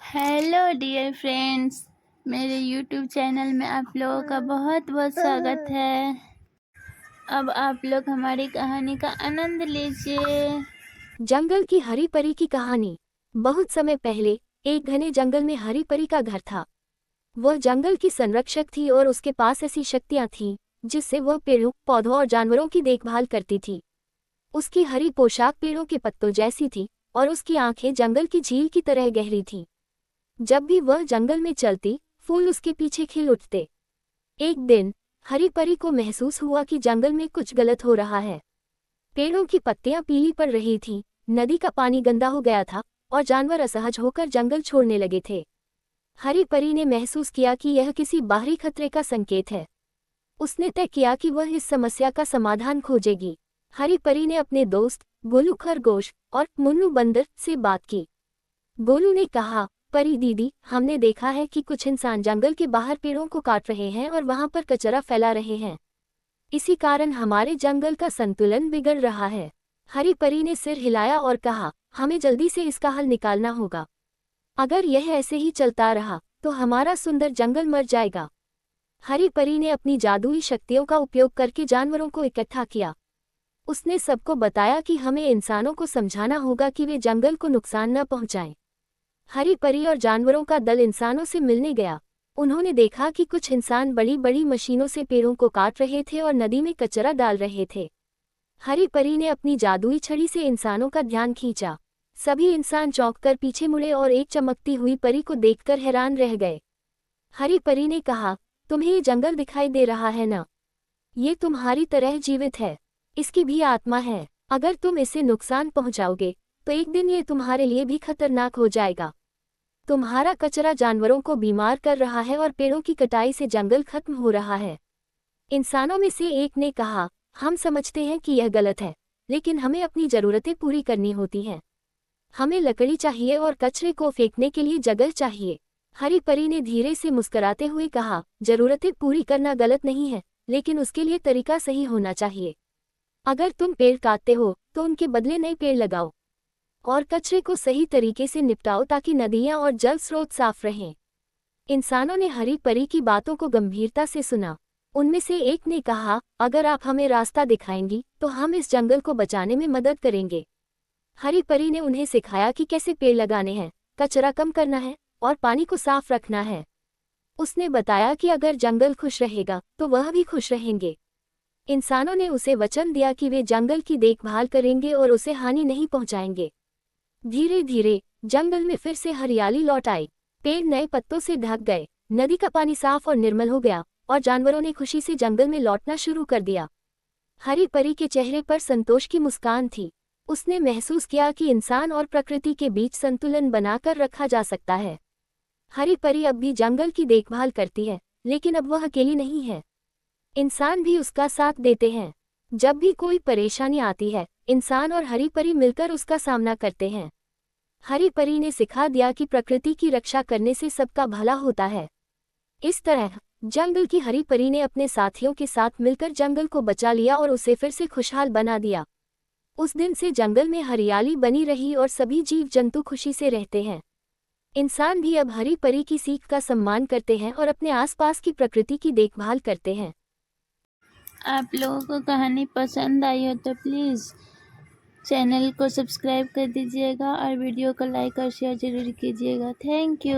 Hello dear friends, मेरे YouTube channel में आप लोगों का बहुत बहुत स्वागत है। अब आप लोग हमारी कहानी का आनंद लीजिए। जंगल की हरी परी की कहानी। बहुत समय पहले एक घने जंगल में हरी परी का घर था। वह जंगल की संरक्षक थी और उसके पास ऐसी शक्तियां थीं जिससे वह पेड़ों, पौधों और जानवरों की देखभाल करती थी। उसकी हरी पोशाक पेड़ों के पत्तों जैसी थी और उसकी आंखें जंगल की झील की तरह गहरी थीं। जब भी वह जंगल में चलती, फूल उसके पीछे खिल उठते। एक दिन हरी परी को महसूस हुआ कि जंगल में कुछ गलत हो रहा है। पेड़ों की पत्तियां पीली पड़ रही थीं, नदी का पानी गंदा हो गया था और जानवर असहज होकर जंगल छोड़ने लगे थे। हरी परी ने महसूस किया कि यह किसी बाहरी खतरे का संकेत है। उसने तय किया कि वह इस समस्या का समाधान खोजेगी। हरी परी ने अपने दोस्त गोलू खरगोश और मुन्नू बंदर से बात की। गोलू ने कहा, परी दीदी, हमने देखा है कि कुछ इंसान जंगल के बाहर पेड़ों को काट रहे हैं और वहां पर कचरा फैला रहे हैं। इसी कारण हमारे जंगल का संतुलन बिगड़ रहा है। हरी परी ने सिर हिलाया और कहा, हमें जल्दी से इसका हल निकालना होगा। अगर यह ऐसे ही चलता रहा तो हमारा सुंदर जंगल मर जाएगा। हरी परी ने अपनी जादुई शक्तियों का उपयोग करके जानवरों को इकट्ठा किया। उसने सबको बताया कि हमें इंसानों को समझाना होगा कि वे जंगल को नुकसान न पहुंचाएं। हरी परी और जानवरों का दल इंसानों से मिलने गया। उन्होंने देखा कि कुछ इंसान बड़ी बड़ी मशीनों से पेड़ों को काट रहे थे और नदी में कचरा डाल रहे थे। हरी परी ने अपनी जादुई छड़ी से इंसानों का ध्यान खींचा। सभी इंसान चौंककर पीछे मुड़े और एक चमकती हुई परी को देखकर हैरान रह गए। हरी परी ने कहा, तुम्हें ये जंगल दिखाई दे रहा है ना? ये तुम्हारी तरह जीवित है। इसकी भी आत्मा है। अगर तुम इसे नुकसान पहुंचाओगे तो एक दिन ये तुम्हारे लिए भी खतरनाक हो जाएगा। तुम्हारा कचरा जानवरों को बीमार कर रहा है और पेड़ों की कटाई से जंगल खत्म हो रहा है। इंसानों में से एक ने कहा, हम समझते हैं कि यह गलत है, लेकिन हमें अपनी जरूरतें पूरी करनी होती हैं। हमें लकड़ी चाहिए और कचरे को फेंकने के लिए जगह चाहिए। हरी परी ने धीरे से मुस्कुराते हुए कहा, जरूरतें पूरी करना गलत नहीं है, लेकिन उसके लिए तरीका सही होना चाहिए। अगर तुम पेड़ काटते हो तो उनके बदले नए पेड़ लगाओ और कचरे को सही तरीके से निपटाओ ताकि नदियां और जल स्रोत साफ रहें। इंसानों ने हरी परी की बातों को गंभीरता से सुना। उनमें से एक ने कहा, अगर आप हमें रास्ता दिखाएंगी तो हम इस जंगल को बचाने में मदद करेंगे। हरी परी ने उन्हें सिखाया कि कैसे पेड़ लगाने हैं, कचरा कम करना है और पानी को साफ रखना है। उसने बताया कि अगर जंगल खुश रहेगा तो वह भी खुश रहेंगे। इंसानों ने उसे वचन दिया कि वे जंगल की देखभाल करेंगे और उसे हानि नहीं पहुंचाएंगे। धीरे धीरे जंगल में फिर से हरियाली लौट आई। पेड़ नए पत्तों से ढक गए, नदी का पानी साफ और निर्मल हो गया और जानवरों ने खुशी से जंगल में लौटना शुरू कर दिया। हरी परी के चेहरे पर संतोष की मुस्कान थी। उसने महसूस किया कि इंसान और प्रकृति के बीच संतुलन बनाकर रखा जा सकता है। हरी परी अब भी जंगल की देखभाल करती है, लेकिन अब वह अकेली नहीं है। इंसान भी उसका साथ देते हैं। जब भी कोई परेशानी आती है, इंसान और हरी परी मिलकर उसका सामना करते हैं। हरी परी ने सिखा दिया कि प्रकृति की रक्षा करने से सबका भला होता है। इस तरह जंगल की हरी परी ने अपने साथियों के साथ मिलकर जंगल को बचा लिया और उसे फिर से खुशहाल बना दिया। उस दिन से जंगल में हरियाली बनी रही और सभी जीव जंतु खुशी से रहते हैं। इंसान भी अब हरी परी की सीख का सम्मान करते हैं और अपने आसपास की प्रकृति की देखभाल करते हैं। आप लोगों को कहानी पसंद आई हो तो प्लीज़ चैनल को सब्सक्राइब कर दीजिएगा और वीडियो को लाइक और शेयर ज़रूर कीजिएगा। Thank you.